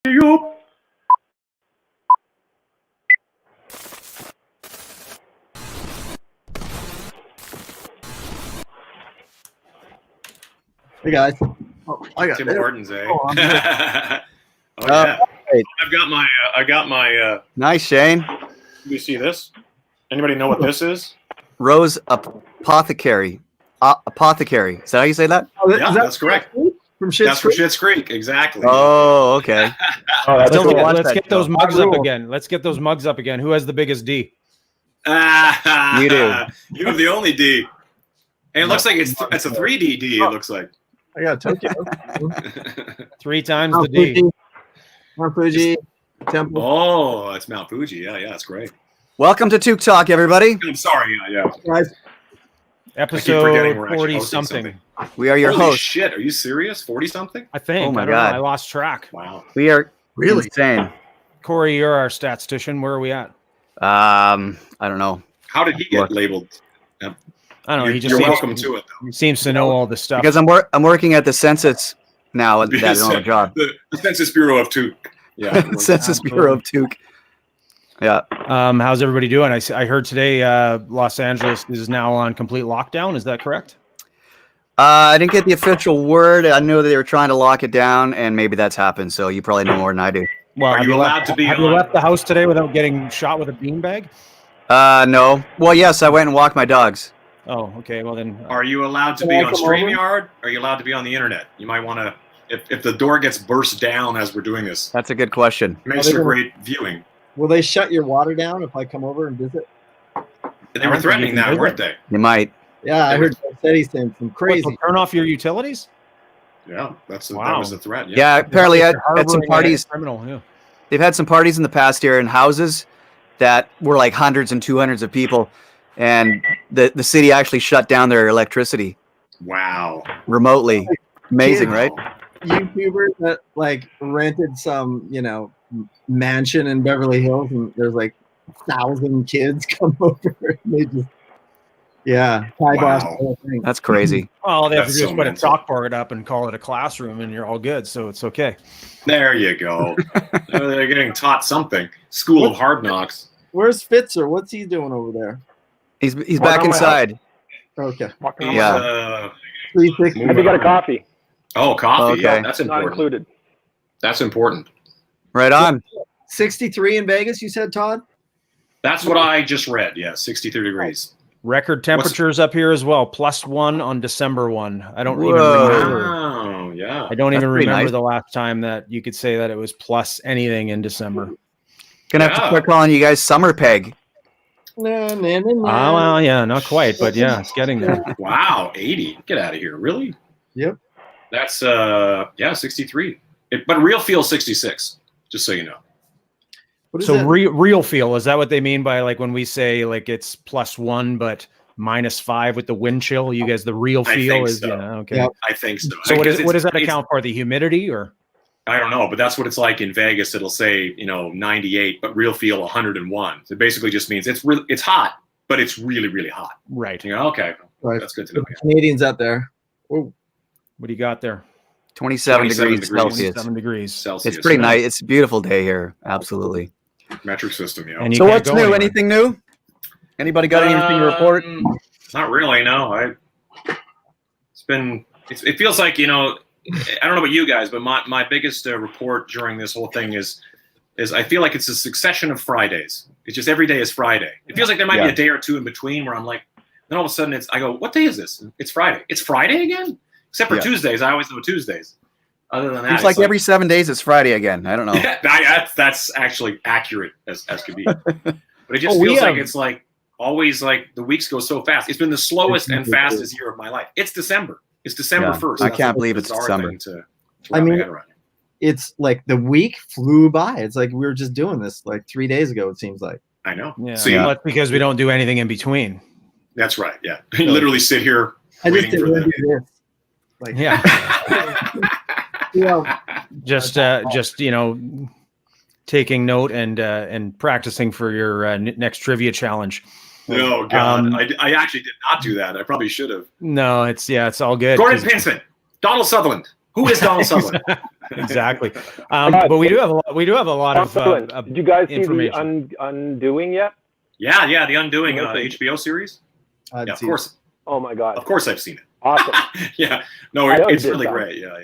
you. Hey guys. Oh, I got Tim it. Hortons, eh? Oh, Yeah. I got my. Nice, Shane. You see this? Anybody know what this is? Rose Apothecary. Apothecary. Is that how you say that? Oh, Yeah, that's correct. From Schitt's That's from Creek? Schitt's Creek, exactly. Oh, okay. Let's Still watch get that those show. mugs up again. Let's get those mugs up again. Who has the biggest D? You do. You have the only D. And it looks like it's a 3D D. It looks like. I got Tokyo. 3 times Mount the D. Fuji. Mount Fuji. Temple. Oh, it's Mount Fuji. Yeah, that's great. Welcome to Toque Talk, everybody. I'm sorry. Yeah. Guys, Episode forgetting we're actually 40 hosting something. We are your Holy hosts. shit! Are you serious? 40-something? I think. Oh my I don't know. God. I lost track. Wow. We are Really? insane. Corey, you're our statistician. Where are we at? I don't know. How did he get labeled? I don't know. He just You're seems, welcome to it, though. he seems to know all the stuff. Because I'm working at the census now. That's on the job. The Census Bureau of Toque. Yeah. Census Bureau of Toque. Yeah. How's everybody doing? I heard today Los Angeles is now on complete lockdown. Is that correct? I didn't get the official word. I knew that they were trying to lock it down, and maybe that's happened. So you probably know more than I do. Well, Are have you allowed left, to be have you on- left the house today without getting shot with a beanbag? No. Well, yes, I went and walked my dogs. Oh, okay. Well then, Are you allowed to be on StreamYard? Are you allowed to be on the internet? You might want to. If the door gets burst down as we're doing this, That's a good question. it makes for great viewing. will they shut your water down if I come over and visit? They were threatening that, weren't they? You might. Yeah, I heard Eddie saying some what, crazy. to turn off your utilities? Yeah, that Wow. was the threat. Yeah, apparently at some Harboring a parties, criminal. Yeah. they've had some parties in the past here in houses that were like hundreds and 200s of people, and the city actually shut down their electricity Wow. remotely. Amazing, right? YouTubers that like rented some, mansion in Beverly Hills, and there's like 1,000 kids come over. And they just, kibosh the whole thing. That's crazy. Well, they have to That's just so put a mental. chalkboard up and call it a classroom, and you're all good. So it's okay. There you go. They're getting taught something. School of Hard Knocks. Where's Fitzer? What's he doing over there? He's back inside. Okay. Yeah. 360. Have you got a coffee? Oh, coffee. Okay. Yeah, that's Not important. included. That's important. Right on. 63 in Vegas, you said, Todd? That's what I just read. Yeah, 63 degrees. Record temperatures up here as well. +1 on December 1. I don't even Whoa. remember. Wow. Yeah. I don't That's even pretty remember nice. the last time that you could say that it was plus anything in December. Gonna have to Yeah. start calling you guys Summer Peg. No. Ah, well, yeah, not quite, but yeah, it's getting there. Wow. 80. Get out of here. Really? Yep. That's 63. But real feel 66. Just so you know. What is So that? real feel, is that what they mean by like when we say like it's +1 but -5 with the wind chill? You guys, the real I feel think is so. yeah, okay. Yep. I think so. So what Because does that it's- account for? The humidity or? I don't know, but that's what it's like in Vegas. It'll say 98, but real feel 101. So it basically just means it's hot, but it's really really hot. Right. Okay, Right. that's good to know. The Canadians out there. Oh, What do you got there? 27 degrees 27 Celsius. 7 degrees. Celsius. It's pretty yeah. nice. It's a beautiful day here. Absolutely. Metric system, yeah. And you So can't what's go new? anywhere. Anything new? Anybody got anything to report? Not really. No. It feels like I don't know about you guys, but my biggest report during this whole thing is I feel like it's a succession of Fridays. It's just every day is Friday. It feels like there might be a day or two in between where I'm like, then all of a sudden I go, what day is this? It's Friday. It's Friday again? Except for Yeah. Tuesdays. I always know Tuesdays. Other than that, It's like every 7 days it's Friday again. I don't know. that's actually accurate as could be. But it just Oh, we feels like have- it's like always like the weeks go so fast. It's been the slowest and fastest year of my life. It's December. It's December Yeah, 1st. I That's can't a believe it's bizarre December. thing to I wrap my mean- head around. it's like the week flew by. It's like we were just doing this like 3 days ago, it seems like. I know. Yeah, See, well, that's because we don't do anything in between. that's right. Yeah. You literally sit here I just waiting didn't for want them. to do this. Like, Yeah. just taking note and practicing for your next trivia challenge. Oh God, I actually did not do that. I probably should have. No, it's all good. Gordon Pinson, Donald Sutherland, Who is Donald Sutherland? Exactly. But we do have a lot of Did you guys see the information. Undoing yet? Yeah, the Undoing HBO series. I'd Yeah, of see course. Oh my god. Of course, I've seen it. Awesome. Yeah, no, it's really great. Yeah.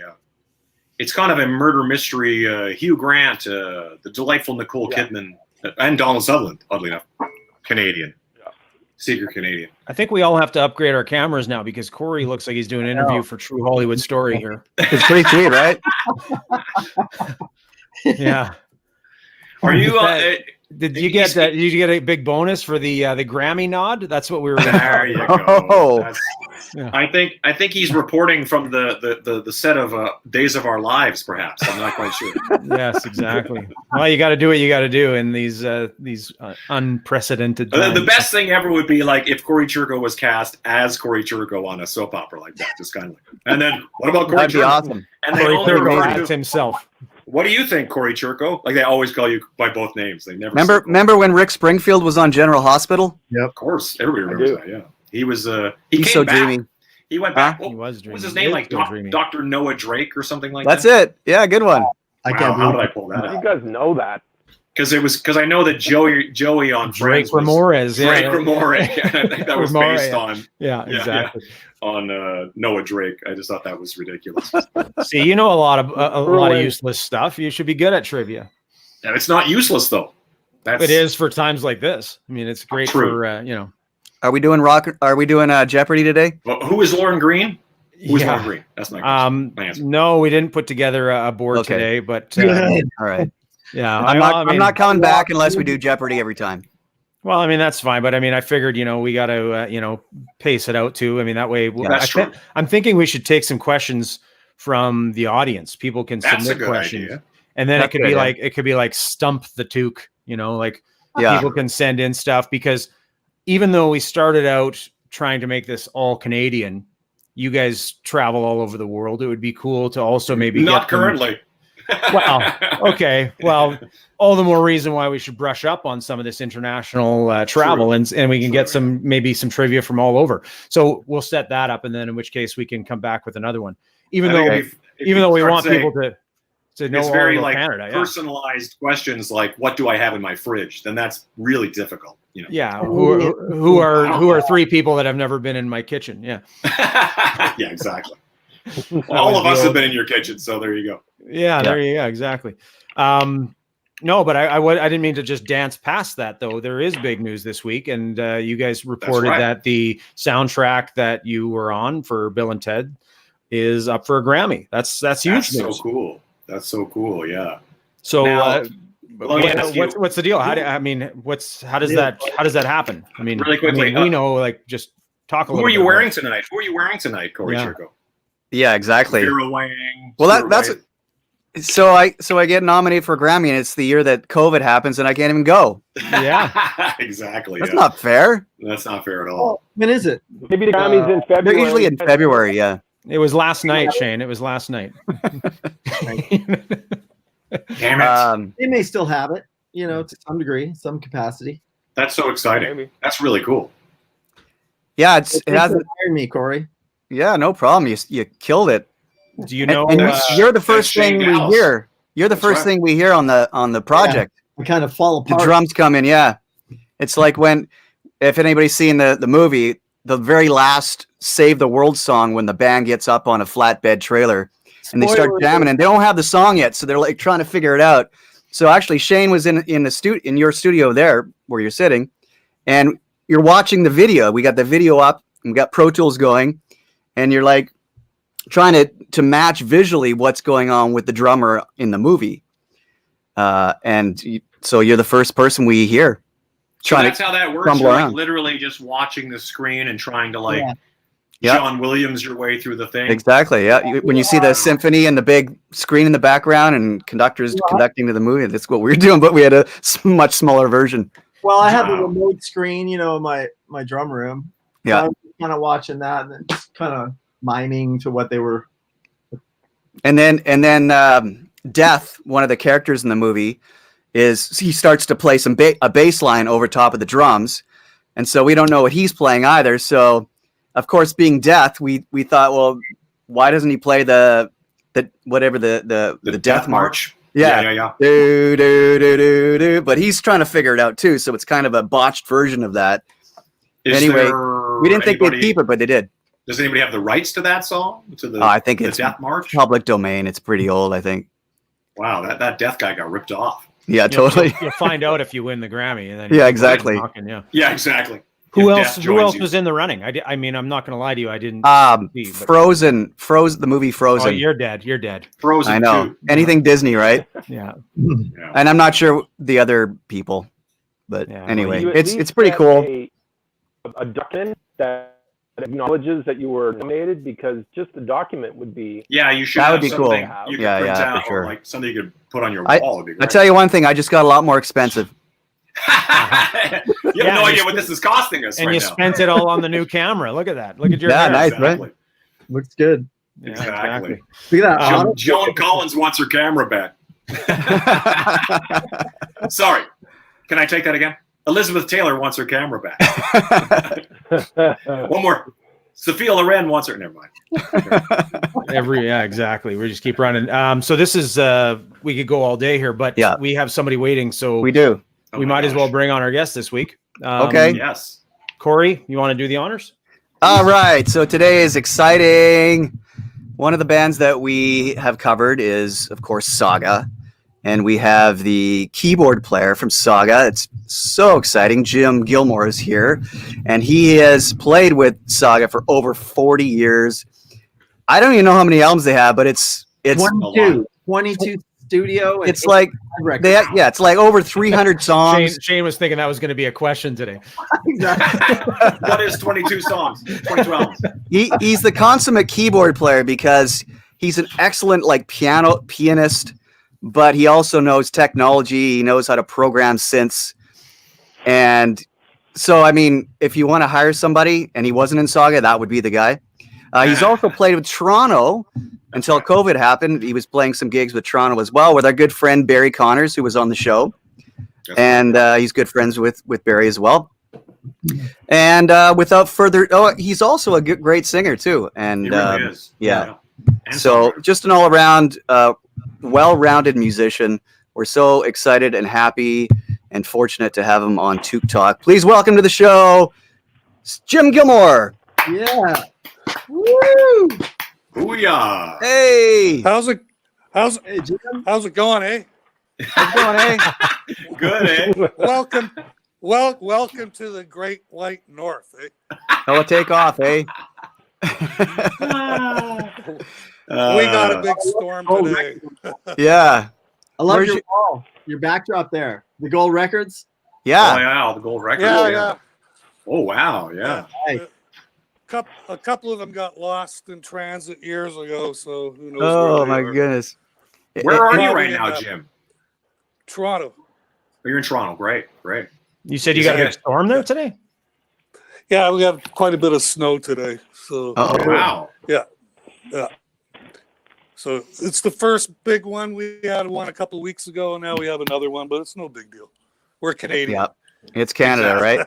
It's kind of a murder mystery. Hugh Grant, the delightful Nicole Kidman, and Donald Sutherland, oddly enough, Canadian, secret Canadian. I think we all have to upgrade our cameras now because Corey looks like he's doing an interview for True Hollywood Story here. It's pretty sweet, right? Yeah. Are you? Did you get that? Did you get a big bonus for the Grammy nod? That's what we were. There you go. Oh. Yeah. I think he's reporting from the set of Days of Our Lives, perhaps. I'm not quite sure. Yes, exactly. Well, you got to do what you got to do in these unprecedented times. The best thing ever would be like if Corey Churko was cast as Corey Churko on a soap opera like that, just kind of like. And then what about Corey That'd be Churko? awesome. And they Corey only Churko refer as to himself. What do you think, Corey Churko? Like they always call you by both names. They never. Remember when Rick Springfield was on General Hospital? Of course, everybody remembers that. Yeah, he was. He He's came so back. dreamy. He went back. He was dreaming. What's his name? Like dreaming. Dr. Noah Drake or something like That's that. it. Yeah, good one. I Wow, can't how did believe I pull that You out? guys know that. Because I know that Joey on Drake Friends was Ramirez. Drake Yeah, Ramirez. I think that was Ramore, based yeah. on yeah, exactly. on Noah Drake. I just thought that was ridiculous. See, you know a lot of useless stuff. You should be good at trivia. And it's not useless though. It is for times like this. I mean, it's great True. for Are we doing Jeopardy today? Well, who is Lauren Green? Who's Yeah. Lauren Green? That's my question. My answer. No, we didn't put together a board Okay. today, but Good. All right. yeah, I'm not coming back unless we do Jeopardy every time. Well, I mean that's fine, but I mean I figured we got to pace it out too. I mean that way. That's true. I'm thinking we should take some questions from the audience. People can That's a submit good questions, idea. and then That's it could be like stump the Toque. Yeah. People can send in stuff because even though we started out trying to make this all Canadian, you guys travel all over the world. It would be cool to also maybe Not get them- currently. Well, okay. Well, all the more reason why we should brush up on some of this international travel, and we can get some trivia from all over. So we'll set that up, and then in which case we can come back with another one. Even though we want people to know it's all very about like Canada, personalized questions like what do I have in my fridge? Then that's really difficult. Yeah. Who are three people that have never been in my kitchen? Yeah. Yeah, exactly. All of us have been in your kitchen, so there you go. Yeah, there you go. Exactly. No, but I didn't mean to just dance past that though. There is big news this week, and you guys reported that the soundtrack that you were on for Bill and Ted is up for a Grammy. That's huge news. So cool. That's so cool. Yeah. So Now, what's the deal? How does that happen? I mean, really quickly, we know just talk a little. Who are you bit wearing about it. tonight? Who are you wearing tonight, Corey Churko? Yeah, exactly. Vera Wang. Well, that's so I get nominated for a Grammy, and it's the year that COVID happens, and I can't even go. Yeah, exactly. That's not fair. That's not fair at all. When is it? Maybe the Grammys in February. They're usually in February. Yeah. it was last night, Shane. It was last night. Damn it. They may still have it, to some degree, some capacity. That's so exciting. Maybe. That's really cool. Yeah, it Thanks has. for hiring me, Corey. Yeah, no problem. You killed it. Do you know? And you're the first that's thing Shane we Gals. hear. You're the first thing we hear on the project. We kind of fall The apart. drums come in. Yeah, it's like if anybody's seen the movie, the very last "Save the World" song when the band gets up on a flatbed trailer and they start jamming, and they don't have the song yet, so they're like trying to figure it out. So actually, Shane was in your studio there where you're sitting, and you're watching the video. We got the video up, and we got Pro Tools going, and you're like trying to match visually what's going on with the drummer in the movie. So you're the first person we hear. So that's how that works. rumble You're around. literally just watching the screen and trying to Yeah. John Williams your way through the thing. Exactly. Yeah. When you see the symphony and the big screen in the background and conductors conducting to the movie, that's what we were doing, but we had a much smaller version. Well, I have a remote screen, in my drum room. Yeah. So I was kind of watching that and then just kind of miming to what they were. And then Death, one of the characters in the movie, he starts to play a bass line over top of the drums. And so we don't know what he's playing either. So of course, being Death, we thought, well, why doesn't he play the whatever the Death March. Yeah. Yeah. Do, do, do, do, do. But he's trying to figure it out too, so it's kind of a botched version of that. Anyway, we didn't think they'd keep it, but they did. Does anybody have the rights to that song? To the I think the it's Death March. public domain. It's pretty old, I think. Wow, that death guy got ripped off. Yeah, totally. You'll find out if you win the Grammy. And then Yeah, exactly. Yeah, exactly. Who If else? death Who joins else you. was in the running? I mean, I'm not going to lie to you. I didn't. see, but- Frozen, the movie Frozen. Oh, you're dead. You're dead. Frozen I know. 2. Anything Disney, right? Yeah. Yeah. And I'm not sure the other people, but Yeah. anyway, You at it's least pretty get cool. A document that acknowledges that you were nominated, because just the document would be. Yeah, you should That have would be cool. something you could Yeah, print yeah, for out, sure. or like something you could put on your I- wall. Would be I great. tell you one thing, I just got a lot more expensive. You have Yeah, no and idea you what this is costing us And right you now. spent it all on the new camera. Look at that. Look at your Yeah, hair. nice, right? Exactly. Looks good. Yeah, Exactly. Look at that. Joan, auto- Joan Collins wants her camera back. Sorry. Can I take that again? Elizabeth Taylor wants her camera back. One more. Sophia Loren wants her. Never mind. Yeah, exactly. We just keep running. So this is we could go all day here, but Yeah. we have somebody waiting, so We do. Oh we my might as well gosh. bring on our guest this week. Okay. Yes. Corey, you want to do the honors? All right. So today is exciting. One of the bands that we have covered is, of course, Saga. And we have the keyboard player from Saga. It's so exciting. Jim Gilmour is here. And he has played with Saga for over 40 years. I don't even know how many albums they have, but it's 22 studio. And it's like records. it's like over 300 songs. Shane was thinking that was going to be a question today. Exactly. What is 22 songs? 22 albums. He's the consummate keyboard player because he's an excellent pianist, but he also knows technology. He knows how to program synths. And so, I mean, if you want to hire somebody and he wasn't in Saga, that would be the guy. He's also played with Toronto until COVID happened. He was playing some gigs with Toronto as well with our good friend Barry Connors, who was on the show. Yes. And he's good friends with Barry as well. And without further, he's also a great singer too. And He really is. yeah. And so songwriter. just an all-around, well-rounded musician. We're so excited and happy and fortunate to have him on Toque. Please welcome to the show, Jim Gilmour. Yeah. Woo! Booyah. Hey, How's it Hey, Jim. going, eh? how's it going, eh? Good, eh? Welcome to the Great White North, eh? Oh, take off, eh? We got a big storm today. Yeah, I love Where's your your- wall, your backdrop there. The gold records. Oh, yeah. yeah, the gold record. Yeah. Oh, wow. Yeah. Hey. A couple of them got lost in transit years ago, so who knows? Oh where my they are. goodness. Where are you Probably right in now, that- Jim? Toronto. Oh, you're in Toronto. Great. You said you got a storm there today? Yeah, we got quite a bit of snow today. So Uh-oh. Oh, wow. So it's the first big one. We had one a couple of weeks ago, and now we have another one, but it's no big deal. We're Canadian. Yep. It's Canada, right?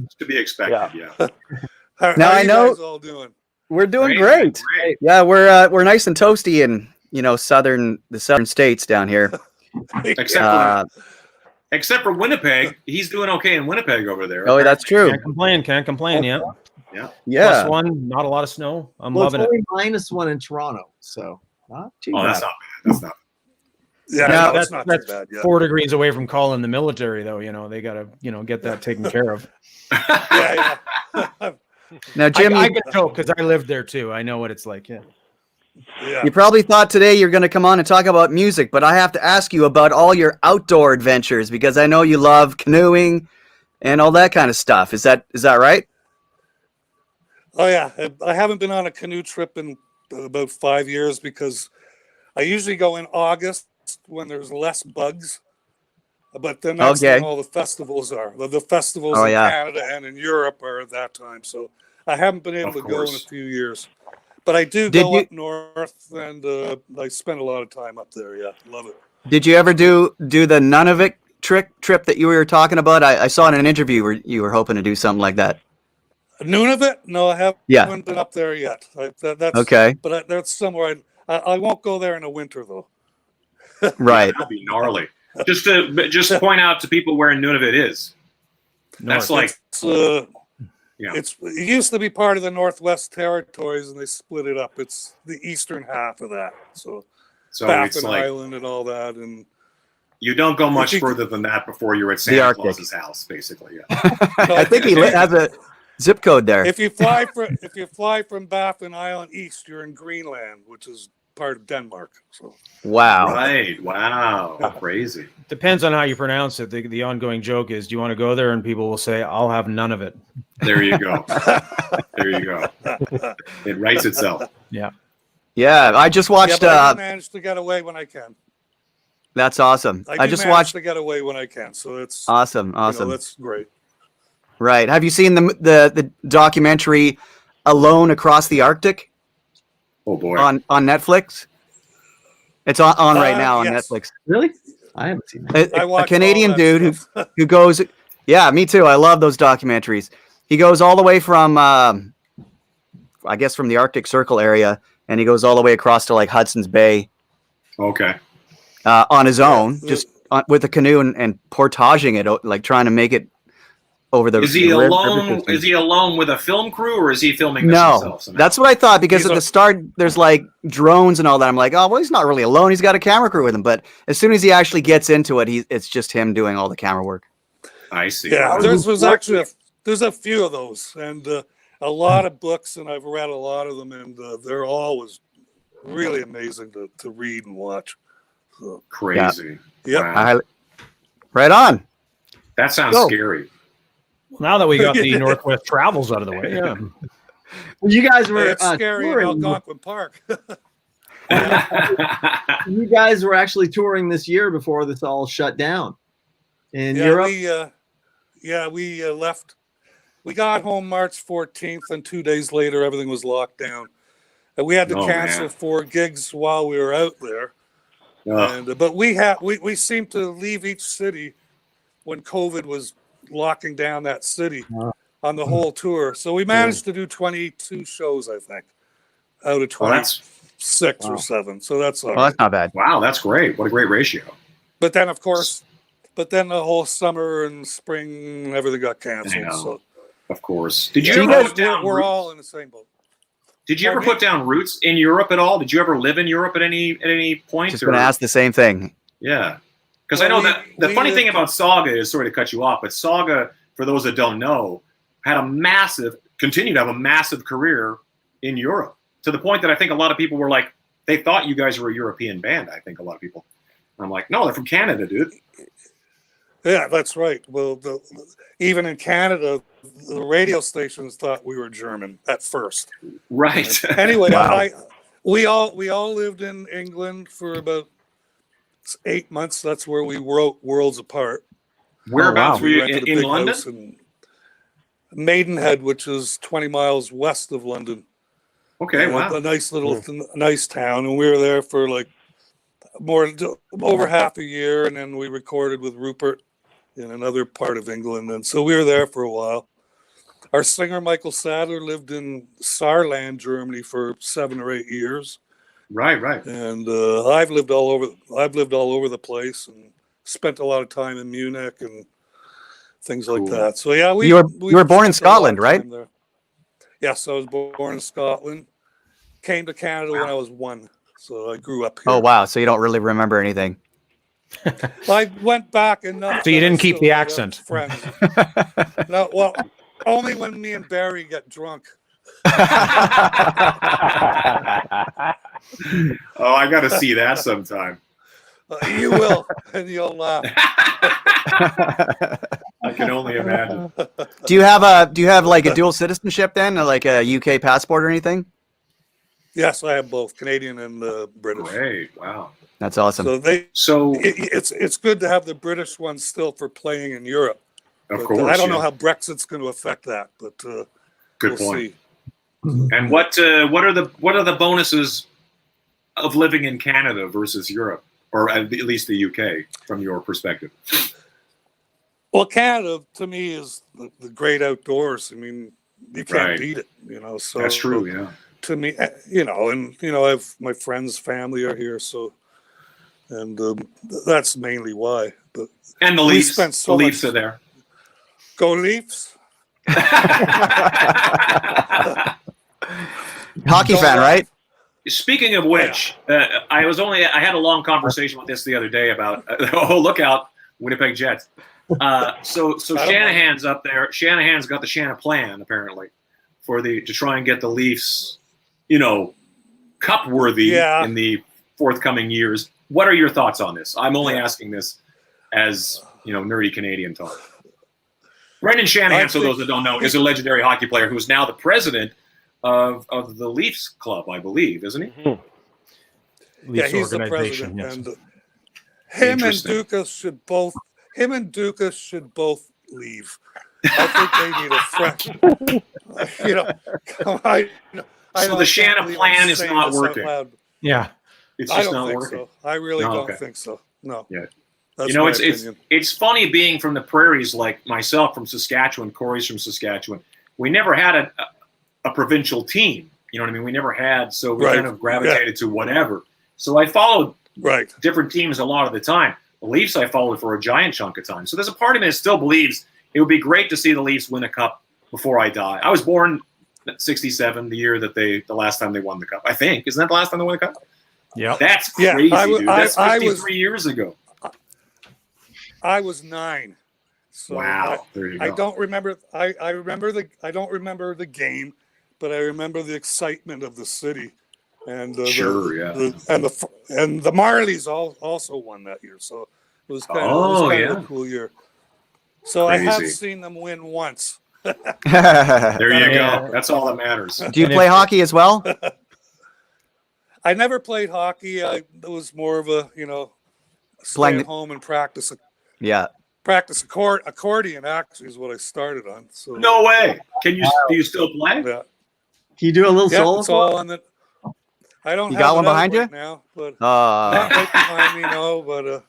It's to be expected. Yeah. Now, How I you know- guys all doing? We're doing great. Yeah, we're nice and toasty in the southern states down here. Except for Winnipeg. He's doing okay in Winnipeg over there. Oh, that's true. Can't complain. Yeah. Yeah. Plus one, not a lot of snow. I'm Well, it's loving it. only -1 in Toronto, so not too Oh, bad. that's not bad. That's not Yeah, Now, no, it's not That's too bad. Yeah. 4 degrees away from calling the military, though. You know, they got to, get that taken care of. Yeah. Now, Jim, I get joke because I lived there too. I know what it's like. Yeah. Yeah. you probably thought today you're going to come on and talk about music, but I have to ask you about all your outdoor adventures because I know you love canoeing and all that kind of stuff. Is that right? Oh yeah, I haven't been on a canoe trip in about 5 years because I usually go in August when there's less bugs. But then that's Okay. when all the festivals are. The festivals Oh, in yeah. Canada and in Europe are at that time. So I haven't been able Of to go in a course. few years. But I do Did go you- up north, and I spend a lot of time up there. Yeah, love it. Did you ever do the Nunavut trip that you were talking about? I saw in an interview where you were hoping to do something like that. Nunavut? No, I haven't Yeah. been up there yet. That's Okay. But that's somewhere I won't go there in the winter though. Right. That'd be gnarly. Just point out to people where Nunavut is. That's like, It used to be part of the Northwest Territories, and they split it up. It's the eastern half of that. So it's Baffin like Island and all that, and you don't go much further than that before you're at Santa Claus's house, basically. Yeah. I think he has a zip code there. If you fly from Baffin Island east, you're in Greenland, which is part of Denmark. So Wow. Right. Wow. Crazy. Depends on how you pronounce it. The ongoing joke is, do you want to go there? And people will say, I'll have none of it. There you go. There you go. It writes itself. Yeah. Yeah, I just watched. I do manage to get away when I can. That's awesome. I just watched to get away when I can. So it's awesome. That's great. Right. Have you seen the documentary Alone Across the Arctic? Oh boy. On Netflix? It's on right now on yes. Netflix. Really? I haven't seen that. A Canadian dude who goes, yeah, me too. I love those documentaries. He goes all the way from, I guess, from the Arctic Circle area, and he goes all the way across to like Hudson's Bay. Okay. On his own, just with a canoe and portaging it, like trying to make it over the. Is he alone? Is he alone with a film crew, or is he filming this No, himself somehow? that's what I thought, because at the start there's like drones and all that. I'm like, oh well, he's not really alone. He's got a camera crew with him. But as soon as he actually gets into it, it's just him doing all the camera work. I see. Yeah, there's a few of those, and a lot of books, and I've read a lot of them, and they're always really amazing to read and watch. So, Crazy. Yeah. Wow. Right on. That sounds scary. Well, now that we got the Northwest travels out of the way, yeah. Well, you guys were It's scary in touring. Algonquin Park. You guys were actually touring this year before this all shut down in Europe. We left. We got home March 14th, and 2 days later, everything was locked down. And we had to cancel 4 gigs while we were out there. And but we seemed to leave each city when COVID was locking down that city on the whole tour. So we managed to do 22 shows, I think, out of 26 or 7. So that's all right. Well, that's not bad. Wow, that's great. What a great ratio. But then, of course, the whole summer and spring, everything got canceled. So of course. Did you ever put down we're roots? all in the same boat. Did you ever put down roots in Europe at all? Did you ever live in Europe at any point? Just going to ask the same thing. Yeah. Because I know that the funny thing about Saga is, sorry to cut you off, but Saga, for those that don't know, continued to have a massive career in Europe, to the point that I think a lot of people were like, they thought you guys were a European band. I think a lot of people. I'm like, no, they're from Canada, dude. Yeah, that's right. Well, even in Canada, the radio stations thought we were German at first. Right. Anyway, we all lived in England for about 8 months. That's where we wrote Worlds Apart. Whereabouts were you rented a in big London? house in Maidenhead, which is 20 miles west of London. Okay, wow. A nice little nice town, and we were there for like over half a year, and then we recorded with Rupert in another part of England, and so we were there for a while. Our singer Michael Sadler lived in Saarland, Germany, for 7 or 8 years. Right. And I've lived all over the place, and spent a lot of time in Munich and things like that. So yeah, you were born in Scotland, right? Yes, I was born in Scotland. Came to Canada when I was 1, so I grew up here. Oh wow! So you don't really remember anything. I went back enough. So you didn't keep the accent. Friends. No, well, only when me and Barry get drunk. Oh, I got to see that sometime. You will, and you'll laugh. I can only imagine. Do you have like a dual citizenship then, or like a UK passport or anything? Yes, I have both Canadian and British. Great! Wow, that's awesome. It's good to have the British one still for playing in Europe. Of course, I don't know how Brexit's going to affect that, but good we'll point. See. And what are the bonuses of living in Canada versus Europe, or at least the UK, from your perspective? Well, Canada to me is the great outdoors. I mean, you can't beat it. So that's true. Yeah. to me, and I have my friends' family are here, so, and that's mainly why. But And the we Leafs. spent so The Leafs much- are there. Go Leafs! Hockey fan, right? Speaking of which, I had a long conversation with this the other day about look out, Winnipeg Jets. So Shanahan's up there. Shanahan's got the Shanahan plan apparently to try and get the Leafs, cup worthy in the forthcoming years. What are your thoughts on this? I'm only asking this as nerdy Canadian talk. Brendan Shanahan, so those that don't know, is a legendary hockey player who is now the president of the Leafs club, I believe, isn't he? Mm-hmm. Leafs He's the organization, president, yes. and him and Interesting. Dukas should both leave. I think they need a fresh. So the Shanahan plan is not working. Yeah. It's I just don't not think working. so. I really No, don't okay. think so. No. Yeah. That's my It's opinion. it's funny being from the prairies, like myself from Saskatchewan, Corey's from Saskatchewan. We never had a provincial team. You know what I mean? We never had, so we kind of gravitated to whatever. So I followed different teams a lot of the time. The Leafs I followed for a giant chunk of time. So there's a part of me that still believes it would be great to see the Leafs win a cup before I die. I was born in '67, the year that the last time they won the cup. I think. Isn't that the last time they won the cup? Yeah. That's crazy, dude. That's I 53 years ago. I was 9. So Wow. There you go. I don't remember. I remember I don't remember the game, but I remember the excitement of the city, and and the Marlies also won that year. So it was kind of a cool year. So Crazy. I have seen them win once. There you go. That's all that matters. Do you play hockey as well? I never played hockey. It was more of a stay at home and practice. Yeah. Practice accordion actually is what I started on. So No way. Do you still play? Yeah. Can you do a little solo? It's all on the. I don't. You have got it one out behind right you? now, but not right behind me, no. But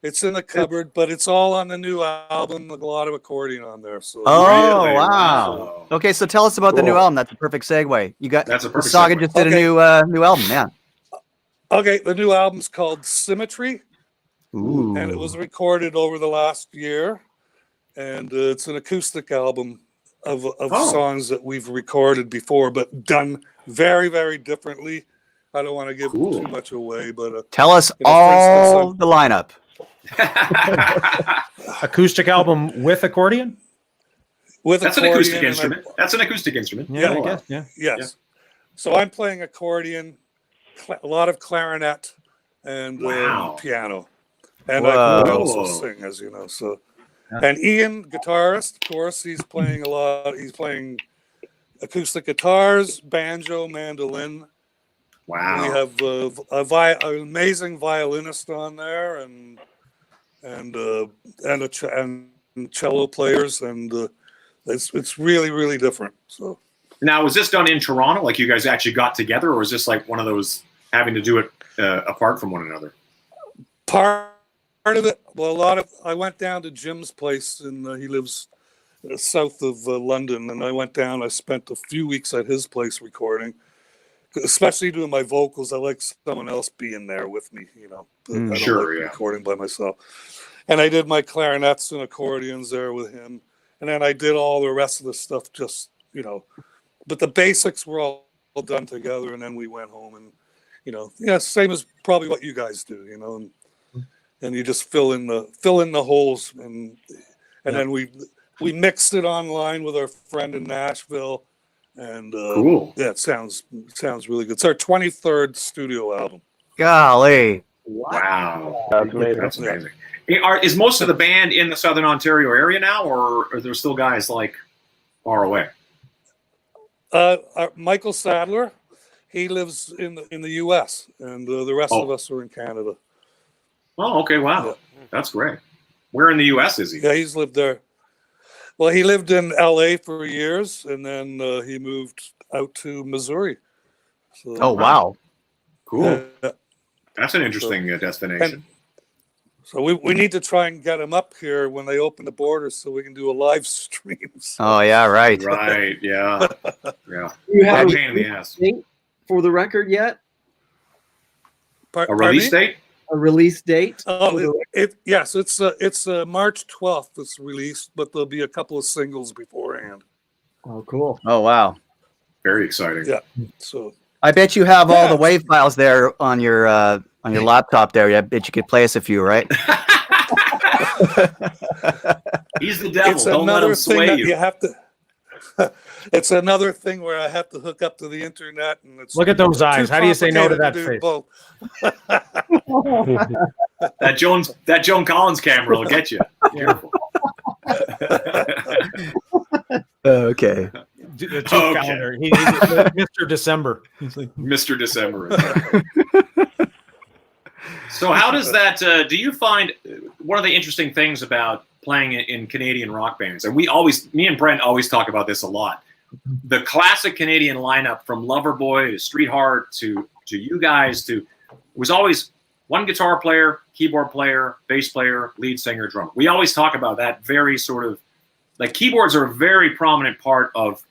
it's in the cupboard. But it's all on the new album. A lot of accordion on there. So. Oh, Really? wow. Okay, so tell us about the new album. That's a perfect segue. That's a perfect Saga segue. just did a new album, yeah. Okay, the new album's called Symmetry, Ooh. and it was recorded over the last year, and it's an acoustic album of songs that we've recorded before, but done very, very differently. I don't want to give too much away, but tell us all the lineup. Acoustic album with accordion? That's an acoustic instrument. That's an acoustic instrument. Yeah, I guess. Yeah. Yes. Yeah. So I'm playing accordion, a lot of clarinet, and piano. And I can also sing, as you know. So, and Ian, guitarist, of course, he's playing a lot. He's playing acoustic guitars, banjo, mandolin. Wow. We have an amazing violinist on there, and cello players, and it's really, really different. So now, was this done in Toronto? Like you guys actually got together, or is this like one of those having to do it apart from one another? Part of it. Well, I went down to Jim's place, and he lives south of London, and I went down. I spent a few weeks at his place recording, especially doing my vocals. I like someone else being there with me, I don't like recording by myself. And I did my clarinets and accordions there with him, and then I did all the rest of the stuff just, but the basics were all done together, and then we went home and, same as probably what you guys do, and you just fill in the holes, and then we mixed it online with our friend in Nashville, and cool. Yeah, it sounds really good. It's our 23rd studio album. Golly. Wow. That's amazing. That's amazing. Is most of the band in the Southern Ontario area now, or are there still guys like far away? Michael Sadler, he lives in the U.S., and the rest of us are in Canada. Oh, okay. Wow. Yeah. That's great. Where in the U.S. is he? Yeah, he's lived there. Well, he lived in L.A. for years, and then he moved out to Missouri. So, oh, wow. Cool. That's an interesting destination. So we need to try and get him up here when they open the borders so we can do a live stream. So. Oh, yeah, right. Right, yeah. Yeah. You have a pain in the ass. for the record yet? A release date? A release date? Oh, yes, it's March 12th. It's released, but there'll be a couple of singles beforehand. Oh, cool. Oh, wow. Very exciting. Yeah. So I bet you have all the WAV files there on your laptop there. I bet you could play us a few, right? He's the devil. it's Don't let another him thing sway that you. you have to. It's another thing where I have to hook up to the internet, and it's Look at those eyes. too How do you say no to that complicated face? do both. That Joan Collins camera will get you. Careful. Okay. The Okay. calendar. He's Mr. December. Mr. December. So how does that, do you find, one of the interesting things about playing in Canadian rock bands, and me and Brent always talk about this a lot, the classic Canadian lineup from Loverboy to Street Heart to you guys was always one guitar player, keyboard player, bass player, lead singer, drummer. We always talk about that very sort of, like keyboards are a very prominent part of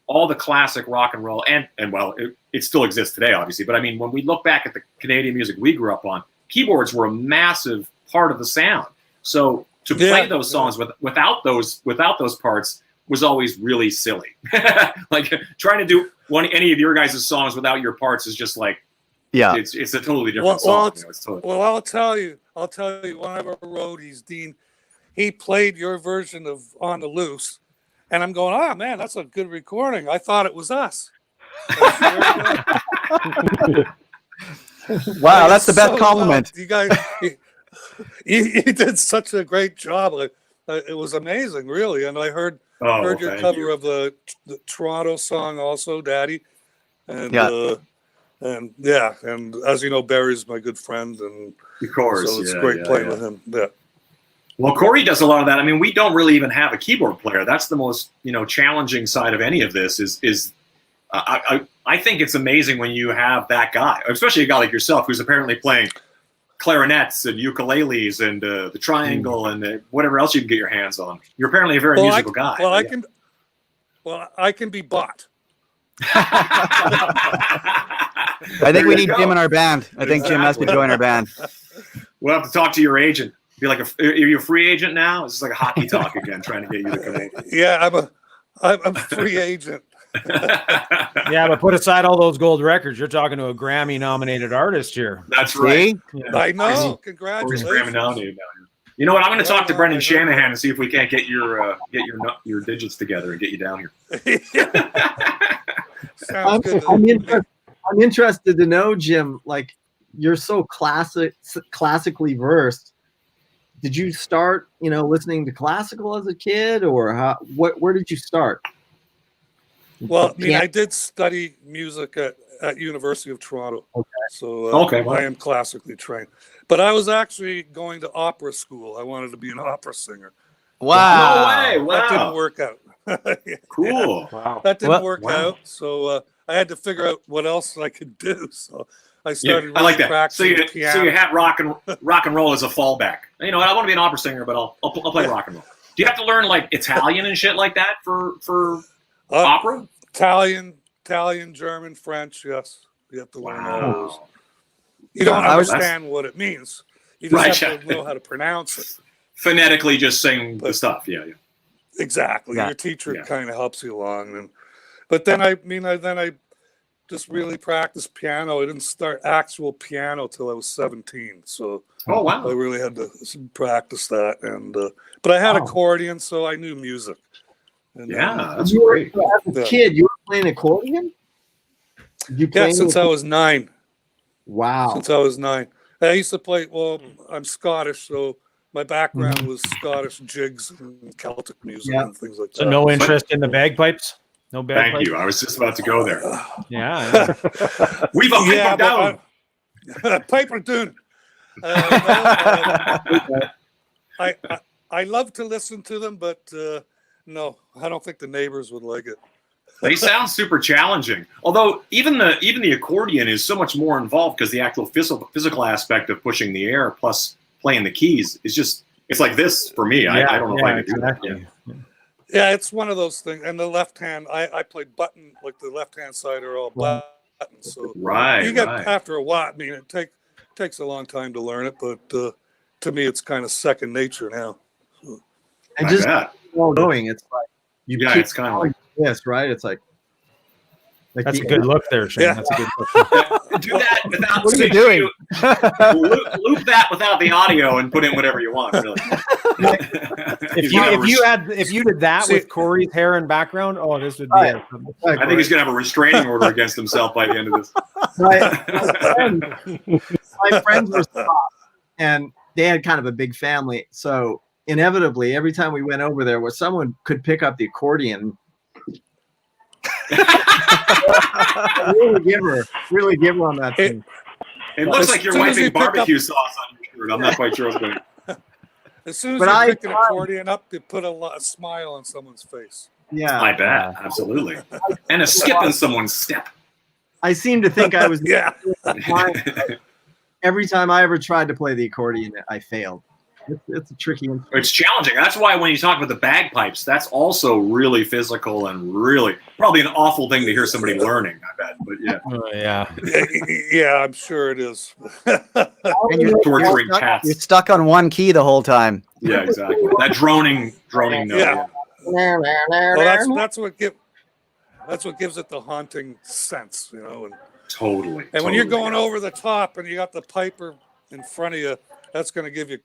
all the classic rock and roll, and well, it still exists today, obviously. But I mean, when we look back at the Canadian music we grew up on, keyboards were a massive part of the sound. So to play those songs without those parts was always really silly. Like trying to do any of your guys' songs without your parts is just like, it's a totally different song. I'll tell you, one of our roadies, Dean, he played your version of On the Loose, and I'm going, oh man, that's a good recording. I thought it was us. Wow, that's the best compliment. You guys, you did such a great job. It was amazing, really. And I heard your cover of the Toronto song also, Daddy. And and as you know, Barry's my good friend, and of course, so it's great playing with him. Yeah. Well, Corey does a lot of that. I mean, we don't really even have a keyboard player. That's the most, challenging side of any of this is I think it's amazing when you have that guy, especially a guy like yourself, who's apparently playing clarinets and ukuleles and the triangle and whatever else you can get your hands on. You're apparently a very musical guy. I can be bought. I think we need Jim in our band. I think Jim has to join our band. We'll have to talk to your agent. Be like, are you a free agent now? This is like a hockey talk again, trying to get you to come in. Yeah, I'm a free agent. Yeah, but put aside all those gold records, you're talking to a Grammy-nominated artist here. That's right. Yeah. I know. Congratulations. Grammy-nominated. You know what? I'm going to talk to Brendan Shanahan and see if we can't get your digits together and get you down here. Sounds good. I'm interested to know, Jim. Like, you're so classically versed. Did you start, listening to classical as a kid, or where did you start? Well, I did study music at University of Toronto. Okay. So I am classically trained. But I was actually going to opera school. I wanted to be an opera singer. Wow. No way. Wow. That didn't work out. Cool. Wow. That didn't work out. So I had to figure out what else I could do. So I started I like that. So practicing piano. So you had rock and roll as a fallback. I want to be an opera singer, but I'll play rock and roll. Do you have to learn like Italian and shit like that for opera? Italian, German, French. Yes, you have to learn all those. You don't understand what it means. You just have to know how to pronounce it. Phonetically, just sing the stuff. Yeah. Exactly. Yeah. Your teacher kind of helps you along. But then I just really practiced piano. I didn't start actual piano till I was 17. So oh wow, I really had to practice that. And but I had accordion, so I knew music. And, that's great. As a kid, you were playing accordion? Since I was 9. Wow. Since I was 9. I used to play, I'm Scottish, so my background was Scottish jigs and Celtic music and things like that. So no interest in the bagpipes? No bagpipes? Thank you. I was just about to go there. Yeah. We've a paper down. Paper tune. I love to listen to them, but no, I don't think the neighbors would like it. They sound super challenging. Although even the accordion is so much more involved because the actual physical aspect of pushing the air plus playing the keys is just, it's like this for me. I don't know if I can do that. Yeah, it's one of those things. And the left hand, I played button, like the left hand side are all black So Right. you get right. after a while. I mean, it takes a long time to learn it, but to me, it's kind of second nature now. And I just bet. all going, it's like you Yeah, keep it's kind of going like this, right? It's like That's a the- good look there, Shane. Yeah. That's a good look. do that without. What are you so doing? loop that without the audio and put in whatever you want. Really. If you did that See- with Corey's hair and background, oh, this would be Right. I think he's gonna have a restraining order against himself by the end of this. my friends were Scots, and they had kind of a big family. So inevitably, every time we went over there, where someone could pick up the accordion, really give her on that thing. It looks As like you're soon as wiping you pick up- barbecue sauce on your shirt. I'm not quite sure what's going on. As soon as But you I pick an accordion up, you put a smile on someone's face. Yeah, I bet. Absolutely. And a skip in someone's step. I seem to think I was. Yeah. Every time I ever tried to play the accordion, I failed. It's a tricky instrument. It's challenging. That's why when you talk about the bagpipes, that's also really physical and really probably an awful thing to hear somebody learning, I bet. But yeah. Yeah. Yeah, I'm sure it is. And you're Torturing you're cats. stuck on one key the whole time. Yeah, exactly. That droning note. Yeah. Yeah. Well, that's what gives it the haunting sense, you know. Totally. And when you're totally. going over the top and you got the piper in front of you, that's going to give you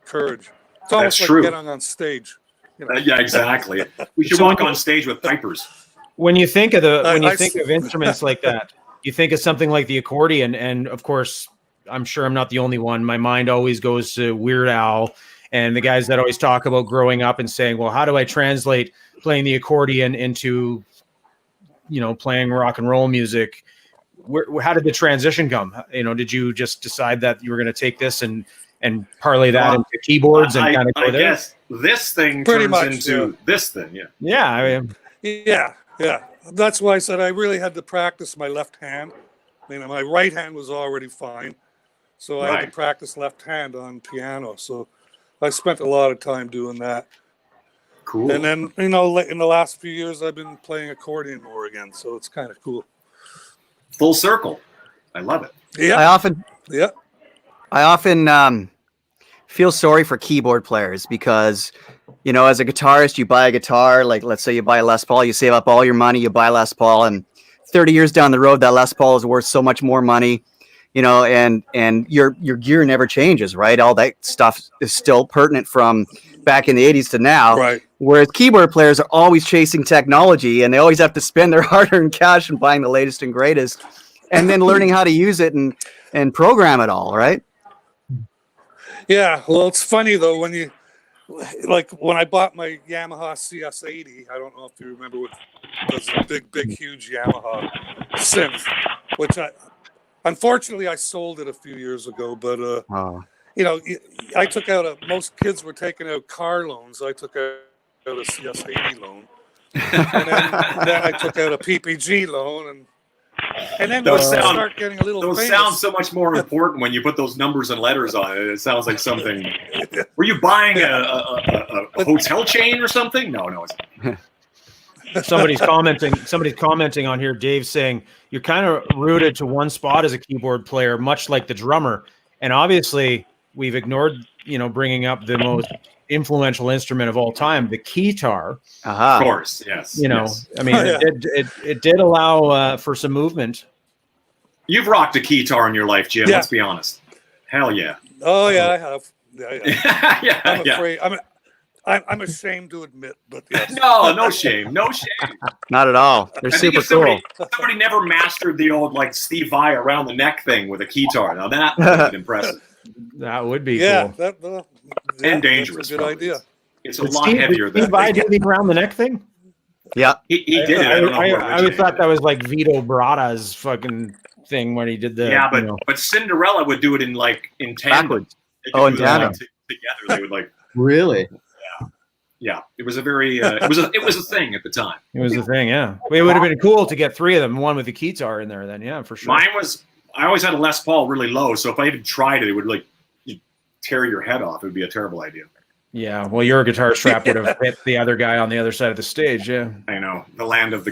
courage. It's almost That's like true. getting on stage. You know? Yeah, exactly. We should So- walk on stage with pipers. When you think of I- think of instruments like that, you think of something like the accordion, and of course, I'm sure I'm not the only one. My mind always goes to Weird Al and the guys that always talk about growing up and saying, "Well, how do I translate playing the accordion into, playing rock and roll music?" How did the transition come? Did you just decide that you were going to take this and parlay that into keyboards and kind of go I there? guess this thing Pretty turns much, into this thing. Yeah. Yeah, I mean, Yeah. That's why I said I really had to practice my left hand. I mean, my right hand was already fine. So I had Right. to practice left hand on piano. So I spent a lot of time doing that. Cool. And then, in the last few years, I've been playing accordion more again. So it's kind of cool. Full circle. I love it. Yeah. I often feel sorry for keyboard players because, as a guitarist, you buy a guitar, like let's say you buy a Les Paul, you save up all your money, you buy Les Paul, and 30 years down the road, that Les Paul is worth so much more money, and your gear never changes, right? All that stuff is still pertinent from back in the 80s to now. Right. Whereas keyboard players are always chasing technology and they always have to spend their hard-earned cash and buying the latest and greatest and then learning how to use it and program it all, right? Yeah. Well, it's funny, though, when I bought my Yamaha CS80, I don't know if you remember what was a big, huge Yamaha synth, which unfortunately I sold it a few years ago, but I took out most kids were taking out car loans. I took out a CS80 loan, and then I took out a PPG loan, and then Those when I sound- start getting a little Those famous, sound so much more important when you put those numbers and letters on it. It sounds like something. Were you buying a hotel chain or something? No. somebody's commenting on here. Dave's saying you're kind of rooted to one spot as a keyboard player, much like the drummer. And obviously, we've ignored, bringing up the most influential instrument of all time, the keytar. Of course, yes. Yes. I mean, it did allow for some movement. You've rocked a keytar in your life, Jim. Yeah. Let's be honest. Hell yeah. oh yeah, I have. Yeah. I'm yeah. afraid. I'm ashamed to admit, but yes. No shame. No shame. Not at all. They're I think super if somebody, cool. somebody never mastered the old Steve Vai around the neck thing with a keytar. Now that would be impressive. That would be Yeah, cool. And dangerous. That's a good probably. idea. It's a lot heavier Did than Vai do the around the neck thing? Yeah. he did it. I don't know. who I always originated thought that it. was like Vito Bratta's fucking thing when he did the. Yeah, but Cinderella would do it in tandem. Backwards. They could Oh, in do that, tandem. Together, they would Really? Yeah, it was a very it was a thing at the time. It was the thing, yeah. It would have been cool to get three of them, one with the keytar in there. Then, yeah, for sure. Mine was I always had a Les Paul really low, so if I even tried it, it would you'd tear your head off. It would be a terrible idea. Yeah, well, your guitar strap would have hit the other guy on the other side of the stage. Yeah, I know, the land of the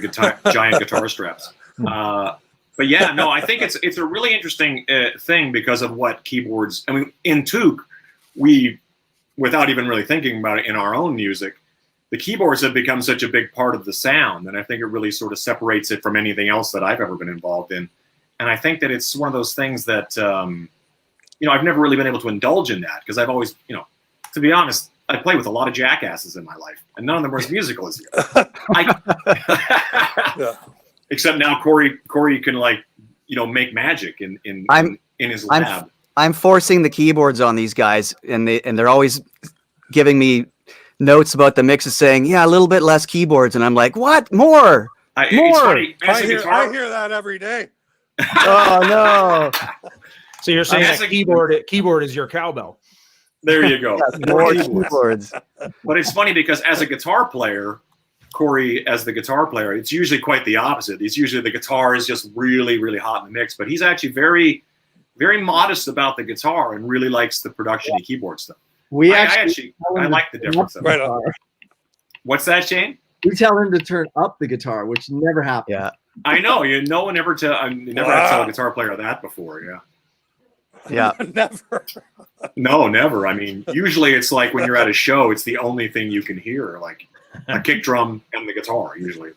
giant guitar straps. But yeah, no, I think it's a really interesting thing because of what keyboards. I mean, in Toque, we, without even really thinking about it in our own music, the keyboards have become such a big part of the sound, and I think it really sort of separates it from anything else that I've ever been involved in. And I think that it's one of those things that I've never really been able to indulge in that because I've always, to be honest, I play with a lot of jackasses in my life, and none of them were as musical as you. Except now Corey can make magic in his lab. I'm forcing the keyboards on these guys, and they're always giving me notes about the mixes, saying, "Yeah, a little bit less keyboards," and I'm like, "What? More? More?" It's funny. I hear that every day. Oh no! So you're saying that keyboard is your cowbell? There you go. More keyboards. But it's funny because as a guitar player, Corey, as the guitar player, it's usually quite the opposite. It's usually the guitar is just really, really hot in the mix, but he's actually very, very modest about the guitar and really likes the production of keyboard stuff. I like the difference of it. Right on. What's that, Shane? We tell him to turn up the guitar, which never happens. Yeah. I know. No one ever had to tell a guitar player that before. Yeah. Yeah. Never. No, never. I mean, usually it's like when you're at a show, it's the only thing you can hear, like a kick drum and the guitar usually.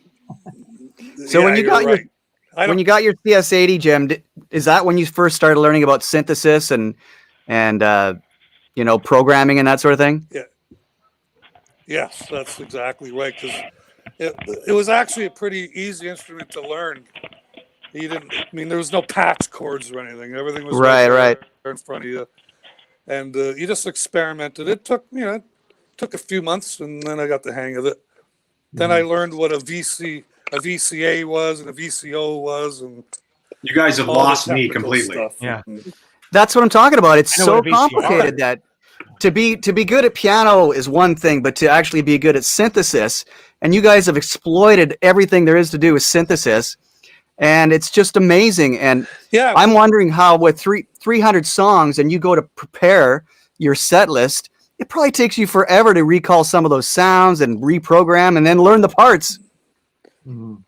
So when you got your CS80, Jim, is that when you first started learning about synthesis and programming and that sort of thing? Yeah. Yes, that's exactly right. Because it was actually a pretty easy instrument to learn. There was no patch chords or anything. Everything was right there in front of you, and you just experimented. It took a few months, and then I got the hang of it. Then I learned what a VCA was and a VCO was, and you guys have lost me completely. Stuff. Yeah, that's what I'm talking about. It's so complicated that to be good at piano is one thing, but to actually be good at synthesis, and you guys have exploited everything there is to do with synthesis. And it's just amazing. And yeah, I'm wondering how with 300 songs and you go to prepare your set list, it probably takes you forever to recall some of those sounds and reprogram and then learn the parts. Mm-hmm.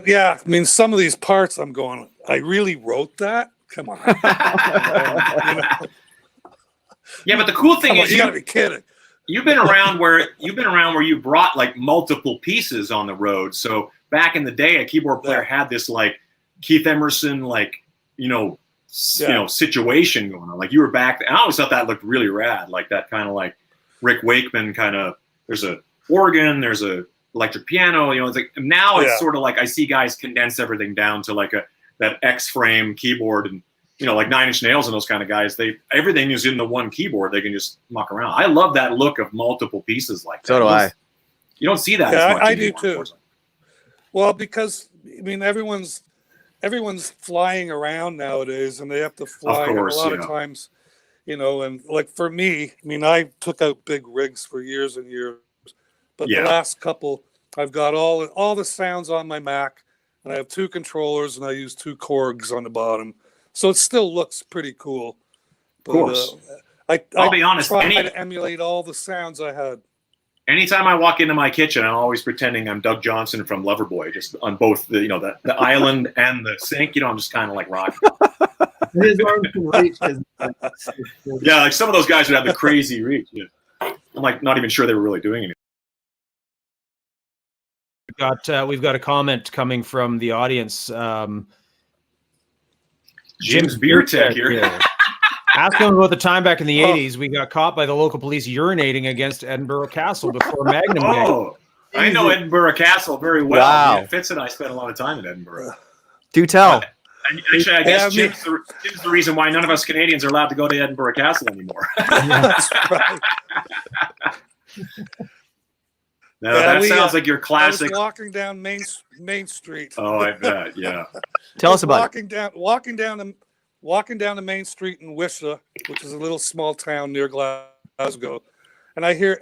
Yeah, some of these parts I'm going, I really wrote that? Come on. Yeah, but the cool thing is you gotta be kidding. You've been around where you brought like multiple pieces on the road. So back in the day, a keyboard player had this like Keith Emerson, situation going on. Like you were back, and I always thought that looked really rad. Like that kind of like Rick Wakeman kind of. There's a organ, there's a electric piano. It's like now it's sort of like I see guys condense everything down to like that X-frame keyboard and like 9 Inch Nails and those kind of guys. Everything is in the one keyboard. They can just muck around. I love that look of multiple pieces like that. So do I. You don't see that. Yeah, as much I anymore, do too. Well, because everyone's flying around nowadays, and they have to fly. Of course, a lot of times, and like for me, I took out big rigs for years and years, but the last couple, I've got all the sounds on my Mac, and I have 2 controllers, and I use 2 Korgs on the bottom, so it still looks pretty cool. But, of course, I'll be honest. Try to emulate all the sounds I had. Anytime I walk into my kitchen, I'm always pretending I'm Doug Johnson from Loverboy, just on both the island and the sink. I'm just kind of like rocking. His arms can reach. Yeah, like some of those guys would have the crazy reach. Yeah. I'm like not even sure they were really doing anything. We've got a comment coming from the audience. Jim's Beer Tech here. Ask him about the time back in the 80s. We got caught by the local police urinating against Edinburgh Castle before Magnum Day. Oh, I know Edinburgh Castle very well. Wow. Yeah, Fitz and I spent a lot of time in Edinburgh. Do tell. Actually, I guess Jim's the reason why none of us Canadians are allowed to go to Edinburgh Castle anymore. That's right. No, that sounds like your classic. I was walking down Main Street. Oh, I bet. Yeah. Tell us about it. Walking down the main street in Wisha, which is a little small town near Glasgow, and I hear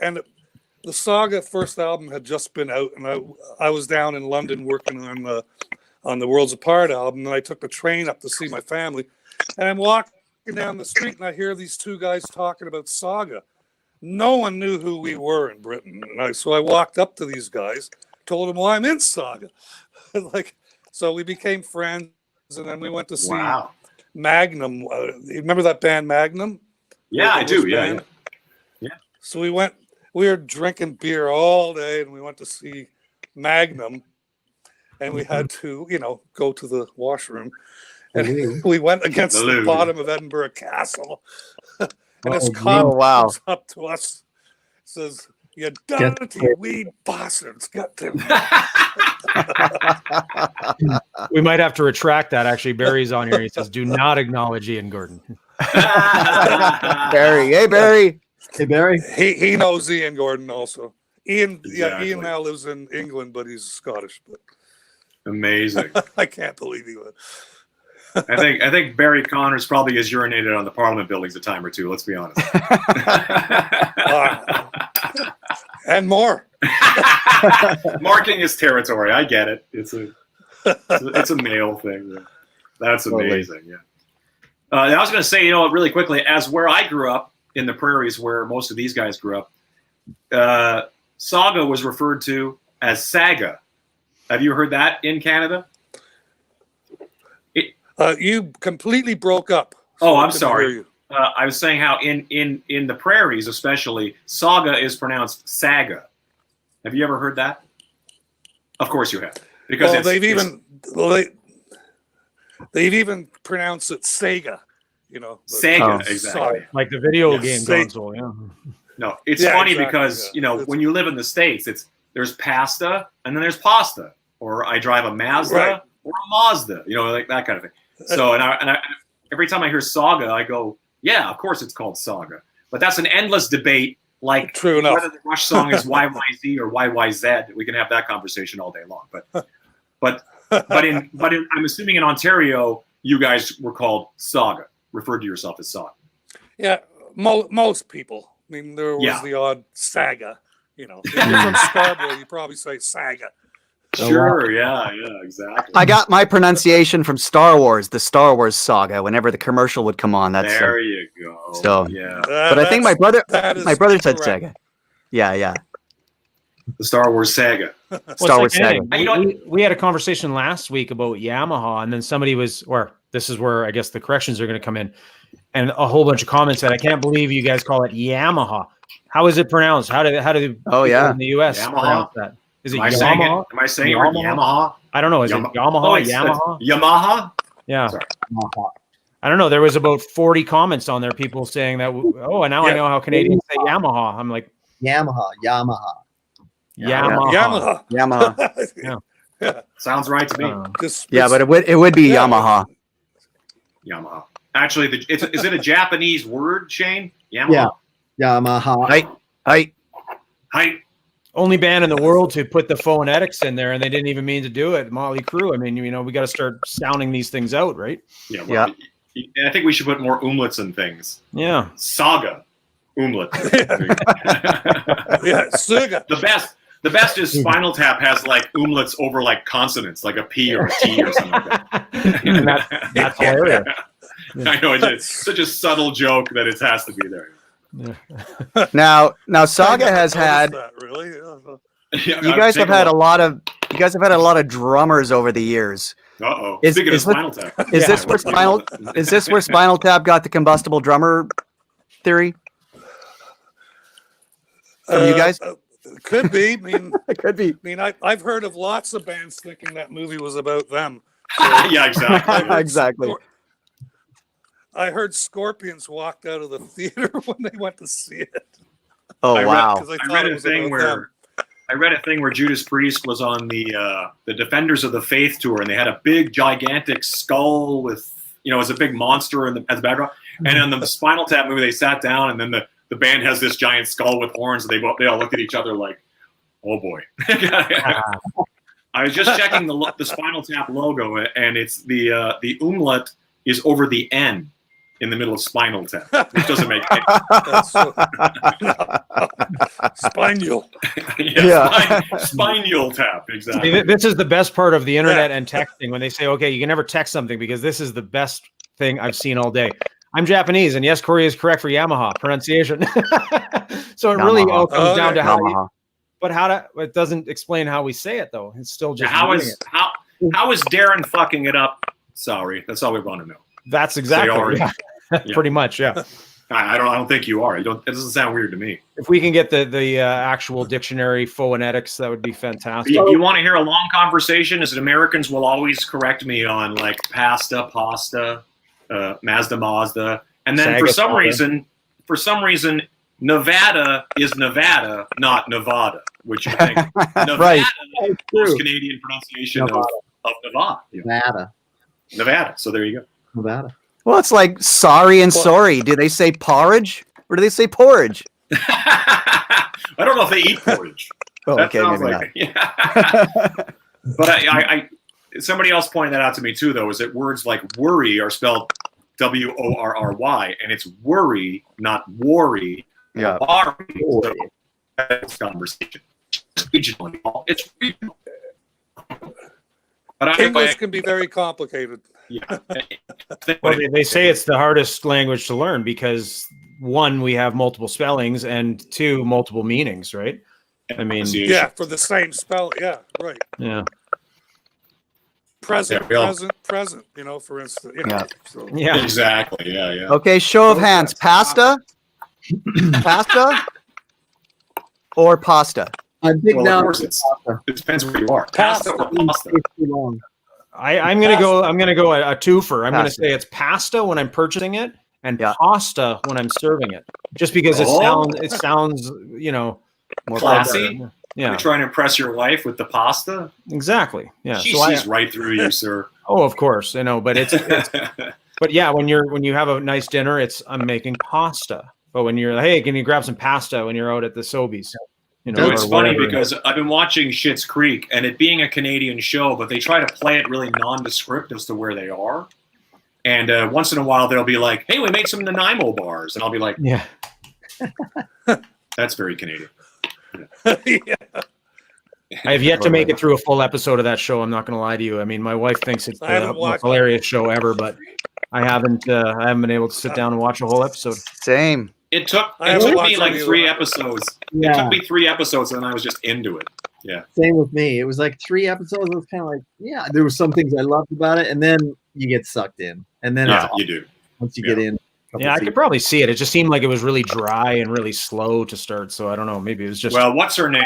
the Saga first album had just been out, and I was down in London working on the Worlds Apart album, and I took the train up to see my family, and I'm walking down the street, and I hear these 2 guys talking about Saga. No one knew who we were in Britain, so I walked up to these guys, told them, "Well, I'm in Saga," So we became friends, and then we went to see Wow. Magnum. You remember that band Magnum? Yeah, I do. English Yeah, band? yeah. So we were drinking beer all day, and we went to see Magnum, and we had to, go to the washroom. And we went against The the loo. bottom of Edinburgh Castle. And this Oh, cop oh, wow. comes up to us, says, "You dirty weed bastards, get them." We might have to retract that. Actually, Barry's on here. He says, "Do not acknowledge Ian Gordon." Barry, hey Barry. Hey, Barry. He knows Ian Gordon also. Ian Exactly. Ian now lives in England, but he's Scottish. But Amazing. I can't believe he would. I think Barry Connors probably has urinated on the Parliament buildings a time or two. Let's be honest. And more. Marking his territory. I get it. It's a male thing. That's amazing. Yeah. I was going to say, really quickly, as where I grew up in the prairies, where most of these guys grew up, Saga was referred to as Saga. Have you heard that in Canada? You completely broke up. Oh, I I'm couldn't sorry. hear you. I was saying how in the prairies, especially, Saga is pronounced Saga. Have you ever heard that? Of course you have, because they've even pronounced it Sega. Sega, Oh. exactly. Like the video Yes. game Say- console. Yeah. No, it's Yeah, funny exactly, because yeah. It's- when you live in the States, there's pasta and then there's pasta, or I drive a Mazda Right. or a Mazda, like that kind of thing. So and I every time I hear Saga, I go, yeah, of course it's called Saga, but that's an endless debate. Like True enough. whether the Rush song is YYZ or YYZ, we can have that conversation all day long. But I'm assuming in Ontario, you guys were called Saga, referred to yourself as Saga. Yeah, most people. I mean, there was Yeah. the odd Saga. If you're from Scarborough, you probably say Saga. Sure, yeah, exactly. I got my pronunciation from Star Wars, the Star Wars saga. Whenever the commercial would come on, that's There you go. So- Yeah, But I think my brother said correct. Sega. Yeah. the Star Wars saga. Star Wars saga. anything. You know what? We had a conversation last week about Yamaha, and then somebody this is where I guess the corrections are going to come in, and a whole bunch of comments said, "I can't believe you guys call it Yamaha. How is it pronounced? How do Oh, people yeah. in the US Yamaha? pronounce that? Is it Am I saying it? Yamaha? Am I saying it right? Yamaha? I don't know. Is it Yamaha? Oh, it's Yamaha? Yamaha? Yeah. Sorry. I don't know. There was about 40 comments on there, people saying that. Oh, and now I Yeah. know how Canadians say Yamaha. I'm like, Yamaha. Yamaha. Yamaha. Sounds right to me. Yeah, but it would be Yamaha. Yamaha. Actually, is it a Japanese word, Shane? Yamaha. Yeah. Yamaha. Hi. Hi. Only band in the world to put the phonetics in there, and they didn't even mean to do it. Motley Crue. I mean, we got to start sounding these things out, right? Yeah. Well, I think we should put more umlauts in things. Yeah. Saga. Umlaut. Yeah, Saga. The best is Spinal Tap has like umlauts over like consonants, like a P or a T or something like that. And that's hilarious. I know it's such a subtle joke that it has to be there. Now Saga has had. That, really? Yeah, You guys have had a lot of drummers over the years. Uh-oh. Is- Speaking is of Spinal Tap. Is this where Spinal Tap got the combustible drummer theory? From you guys? Could be. I mean, It could be. I've heard of lots of bands thinking that movie was about them. Yeah, exactly. Exactly. I heard Scorpions walked out of the theater when they went to see it. Oh wow. Because I I thought read it a was thing about where them. I read a thing where Judas Priest was on the Defenders of the Faith tour, and they had a big, gigantic skull with, it was a big monster as the backdrop. And in the Spinal Tap movie, they sat down, and then the band has this giant skull with horns, and they all looked at each other like, "Oh boy." I was just checking the Spinal Tap logo, and it's the umlaut is over the N in the middle of Spinal Tap, which doesn't make sense. That's so, Spinal. Spinal Tap, exactly. See, this is the best part of the internet and texting when they say, okay, you can never text something because this is the best thing I've seen all day. I'm Japanese, and yes, Corey is correct for Yamaha pronunciation. So it really all comes down to how Yamaha. but it doesn't explain how we say it though. It's still just How doing is it. how is Darren fucking it up? Sorry, that's all we want to know. That's exactly. Yeah. Pretty much, yeah. I don't think you are. It doesn't sound weird to me. If we can get the actual dictionary phonetics, that would be fantastic. You want to hear a long conversation? Is that Americans will always correct me on like pasta, Mazda, and then Saga, for some reason, Nevada is Nevada, not Nevada, which I think Nevada Right. is the most Canadian pronunciation of Nevada. Yeah. Nevada. So there you go. Nevada. Well, it's like sorry and sorry. Do they say porridge or do they say porridge? I don't know if they eat porridge. Oh, That okay, sounds maybe like yeah. But I somebody else pointed that out to me too, though, is that words like worry are spelled WORRY, and it's worry, not worry. Yeah. Worry. So that's conversation. Regionally, it's regional. But English can be very complicated. Yeah. Well, they say it's the hardest language to learn because one, we have multiple spellings, and two, multiple meanings, right? I mean, Yeah, for the same spell. Yeah, right. yeah, Present, Yeah, present. You know, for instance. You know, Yeah. so. yeah. Exactly. Yeah. Okay, show of hands. Pasta? Pasta? Or pasta? I'm big Well, now. of course, it depends where you are. Pasta or pasta. It's too long. I'm gonna go a twofer. I'm gonna Pasta. say it's pasta when I'm purchasing it, and Yeah. pasta when I'm serving it. Just because it sounds more Classy? better. Yeah, You're trying to impress your wife with the pasta? exactly. Yeah. She So sees right through you, sir. oh, of course, but it's but yeah, when you have a nice dinner, I'm making pasta. But when you're hey, can you grab some pasta when you're out at the Sobeys? It's or funny whatever. because I've been watching Schitt's Creek, and it being a Canadian show, but they try to play it really nondescript as to where they are. And once in a while, they'll be like, "Hey, we made some Nanaimo bars," and I'll be like, Yeah. "That's very Canadian." Yeah. I have yet to make it through a full episode of that show. I'm not going to lie to you. I mean, my wife thinks it's I haven't the most watched hilarious show ever, but I haven't been able to sit down and watch a whole episode. Same. It took I haven't me watched like any of 3 it. episodes. It Yeah. took me 3 episodes, and then I was just into it. Yeah. Same with me. It was like 3 episodes. It was kind of like, yeah, there were some things I loved about it, and then you get sucked in, and then Yeah, it's you do. once you get in. Yeah, I could probably see it. It just seemed like it was really dry and really slow to start. So I don't know. Maybe it was just. Well, what's her name?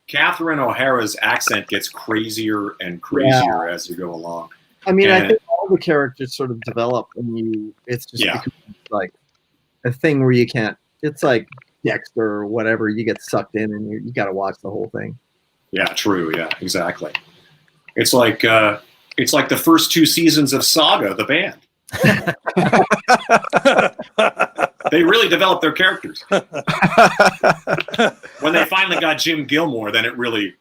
Catherine O'Hara's accent gets crazier and crazier as you go along. I mean, I And- think all the characters sort of develop, and it's just Yeah. becomes like a thing where you can't. It's like Dexter or whatever. You get sucked in, and you got to watch the whole thing. Yeah, true. Yeah, exactly. It's like the first 2 seasons of Saga, the band. They really developed their characters. When they finally got Jim Gilmour, then it really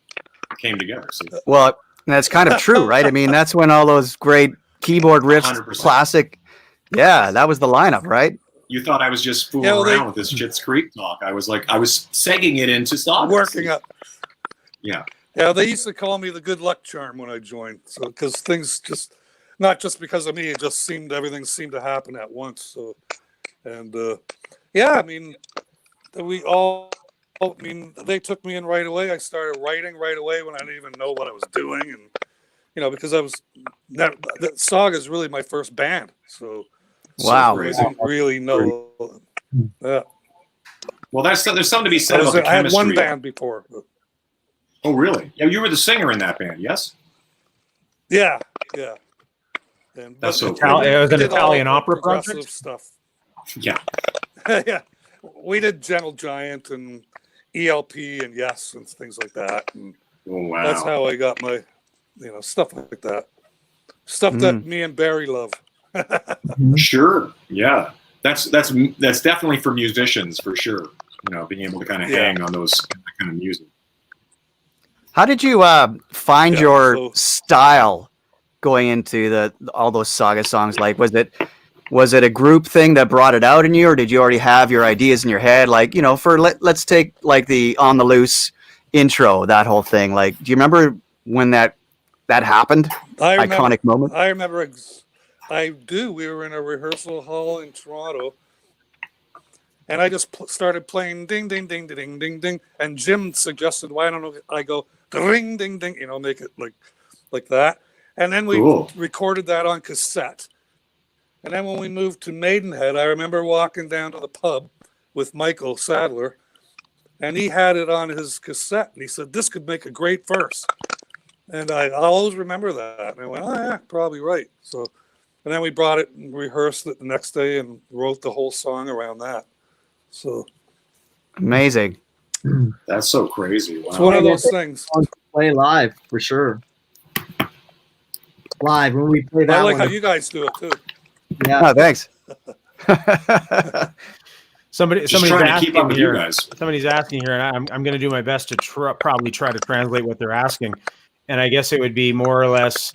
came together. See? Well, that's kind of true, right? I mean, that's when all those great keyboard riffs, 100%. classic. Yeah, that was the lineup, right? You thought I was just fooling Yeah, well, around with this Schitt's Creek talk. I was segging it into Saga. Working up. Yeah. Yeah, they used to call me the good luck charm when I joined. So because things just not just because of me, it just everything seemed to happen at once. So and yeah, I mean they took me in right away. I started writing right away when I didn't even know what I was doing, and because I was that Saga is really my first band. So Wow. I didn't really know. Yeah. Well, there's something to be said about the I had chemistry. one band before. But Oh, really? Yeah, you were the singer in that band, yes? yeah. And, That's so but cool. It was an did all Italian the opera progressive project? stuff. Yeah. Yeah, we did Gentle Giant and ELP and Yes and things like that. And Oh, wow. that's how I got my, stuff like that. Stuff that me and Barry love. Sure. Yeah. That's definitely for musicians, for sure. Being able to kind of hang on those kind of music. How did you find Yeah, your so- style going into all those Saga songs? Like, was it a group thing that brought it out in you, or did you already have your ideas in your head? Like, let's take like the On the Loose intro, that whole thing. Like, do you remember when that happened? Iconic moment. I remember. I do. We were in a rehearsal hall in Toronto, and I just started playing ding, ding, ding, ding, ding, ding. And Jim suggested, why don't I go ring, ding, ding, make it like that. And then we Cool. recorded that on cassette. And then when we moved to Maidenhead, I remember walking down to the pub with Michael Sadler, and he had it on his cassette. And he said, this could make a great verse. And I always remember that. And I went, oh, yeah, probably right. So, and then we brought it and rehearsed it the next day and wrote the whole song around that. So Amazing. That's so crazy. Wow. it's one of those things. Play live for sure. Live when we play that I like one. how you guys do it too. Yeah. Oh, thanks. Just somebody's trying to asking keep up with you here. guys. Somebody's asking here, and I'm going to do my best to probably try to translate what they're asking. And I guess it would be more or less: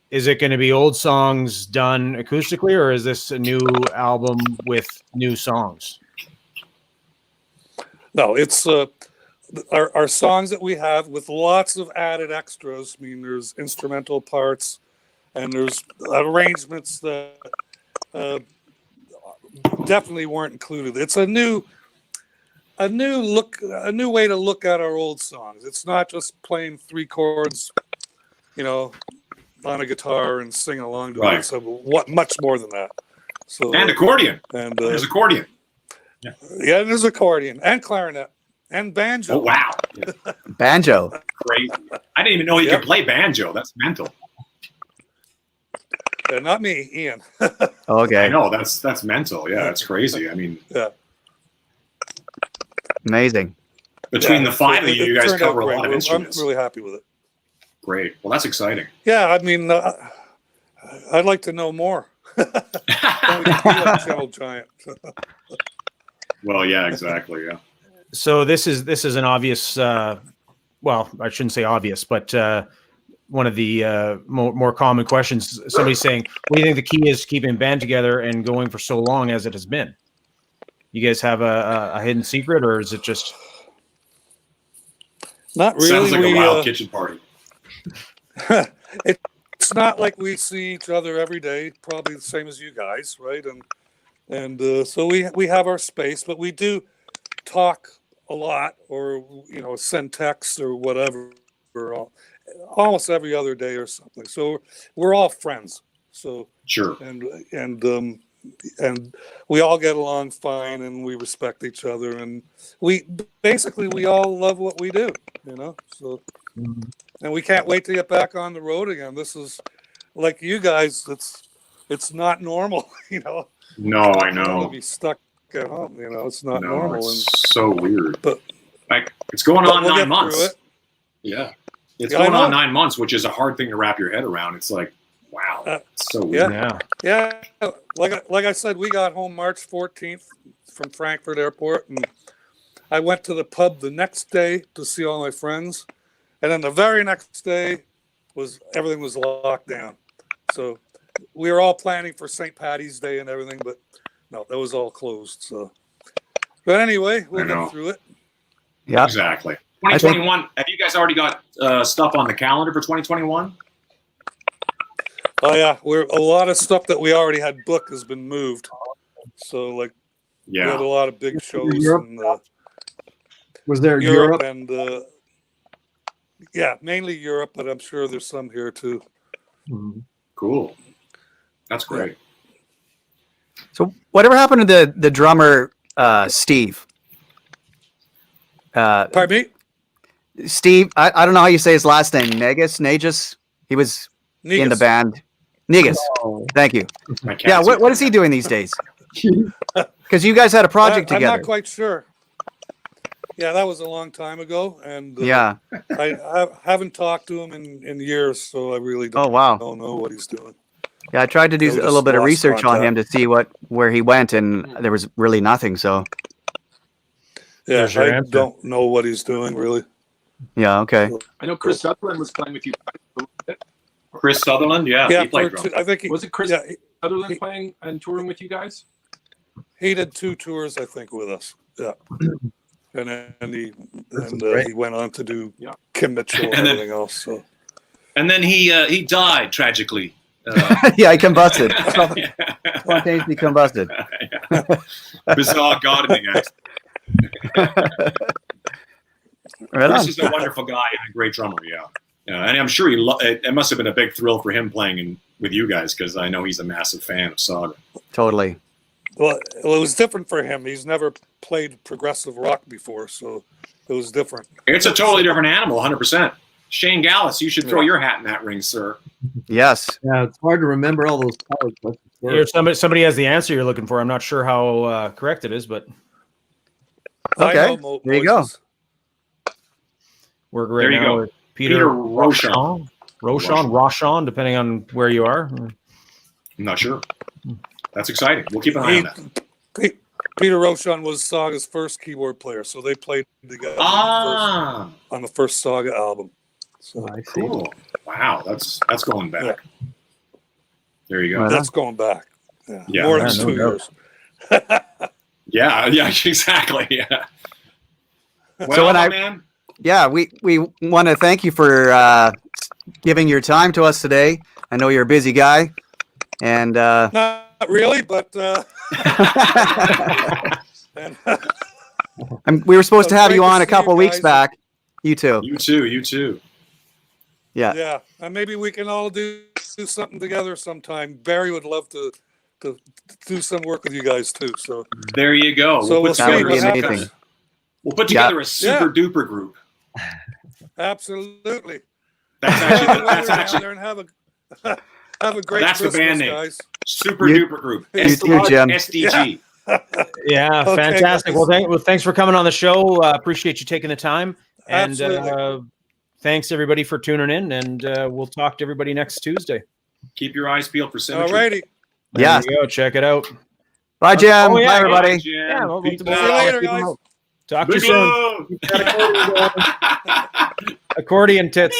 is it going to be old songs done acoustically, or is this a new album with new songs? No, it's our songs that we have with lots of added extras. I mean, there's instrumental parts and there's arrangements that definitely weren't included. It's a new way to look at our old songs. It's not just playing 3 chords, on a guitar and singing along to Right. it. So much more than that. So And accordion. and There's accordion. yeah, there's accordion and clarinet and banjo. Oh, wow. Banjo. Crazy. I didn't even know you Yep. could play banjo. That's mental. Not me, Ian. Okay. I know. That's mental. Yeah, that's crazy. I mean, Yeah. Amazing. between Yeah, the 5 of it you guys turned out cover a great. lot of I'm instruments. really happy with it. Great. Well, that's exciting. Yeah, I mean, I'd like to know more. Then we can be like Gentle Giant. Well, yeah, exactly. Yeah. So this is an obvious. Well, I shouldn't say obvious, but one of the more common questions. Somebody's saying, "What do you think the key is to keeping a band together and going for so long as it has been?" You guys have a hidden secret, or is it just? Not really. Sounds like a wild kitchen party. It's not like we see each other every day, probably the same as you guys, right? And so we have our space, but we do talk a lot, or send texts or whatever, or almost every other day or something. So we're all friends. So Sure. and we all get along fine, and we respect each other, and we all love what we do, so. And we can't wait to get back on the road again. This is like you guys. It's not normal, No, I To know. be stuck at home, it's not No, normal. it's so weird. But- like, it's going But on we'll 9 get through months. it. Yeah. It's Yeah, I going on know. 9 months, which is a hard thing to wrap your head around. It's like, wow, it's so weird. Yeah. Yeah. Yeah, like I said, we got home March 14th from Frankfurt Airport, and I went to the pub the next day to see all my friends, and then the very next day everything was locked down. So we were all planning for St. Patty's Day and everything, but no, that was all closed. So, but anyway, we'll I know. get through it. Yeah. Exactly. 2021, have you guys already got stuff on the calendar for 2021? Oh yeah, a lot of stuff that we already had booked has been moved. So like we had Yeah. a lot of big shows Europe? in Was there Europe Europe? and yeah, mainly Europe, but I'm sure there's some here too. Mhm. Cool. That's great. So whatever happened to the drummer Steve? Pardon me? Steve, I don't know how you say his last name. Negus. He was in the Negus. band. Negus. Oh. Thank you. My cat's Yeah. What here. is he doing these days? Because you guys had a project I'm together. not quite sure. Yeah, that was a long time ago, and Yeah. I haven't talked to him in years, so I really Oh wow. don't know what he's doing. Yeah, I tried to do Yeah, we a little just bit of lost research on contact. him to see where he went, and there was really nothing. So Yeah, There's your I answer. don't know what he's doing really. yeah, okay. I know Chris Sutherland was playing with you guys a little bit. Chris Sutherland? Yeah, Yeah, he played drums. I think Was it Chris Yeah, Sutherland playing and touring with you guys? he did 2 tours, I think, with us. Yeah, and then he great. he went on to do Yeah. Kim Mitchell and, And then- everything else. So And then he died tragically. Yeah, he combusted. Spontaneously combusted. Bizarre gardening act. Right Chris on. is a wonderful guy and a great drummer. Yeah. And I'm sure it must have been a big thrill for him playing with you guys, because I know he's a massive fan of Saga. Totally. Well, it was different for him. He's never played progressive rock before, so it was different. It's a totally different animal, 100%. Shane Gallus, you should throw your hat in that ring, sir. Yes. Yeah, it's hard to remember all those colors. Here, somebody has the answer you're looking for. I'm not sure how correct it is, but Okay, there you go. we're right There you now go. with Peter Rochon. Rochon, depending on where you are. I'm not sure. That's exciting. We'll keep an eye on that. Peter Rochon was Saga's first keyboard player, so they played together on the first Saga album. So I see. Cool. Wow, that's going back. Yeah. There you go. That's going back. Yeah. More than Yeah, 2 no years. Yeah, exactly. Yeah. Well, So when man, we want to thank you for giving your time to us today. I know you're a busy guy, and Not really, but we were supposed to have you great to on a see couple you weeks guys. back. You too. you too. Yeah. yeah, and maybe we can all do something together sometime. Barry would love to do some work with you guys too. So There you go. So we'll That see would what be happens. amazing. We'll put together a super duper group. Absolutely. That's actually There and have a great That's the Christmas, band name. guys. super duper group. You too, Jim. SDG. Yeah, Okay, fantastic. guys. Well, thanks for coming on the show. Appreciate you taking the time. And Absolutely. thanks everybody for tuning in. And we'll talk to everybody next Tuesday. Keep your eyes peeled for All Symmetry. righty. There Yes. you go. Check it out. Bye, Jim. Oh, yeah, Bye, everybody. Bye, Jim. Yeah, we'll Peace see you out. later, guys. Talk to you Big soon. love. Accordion tits.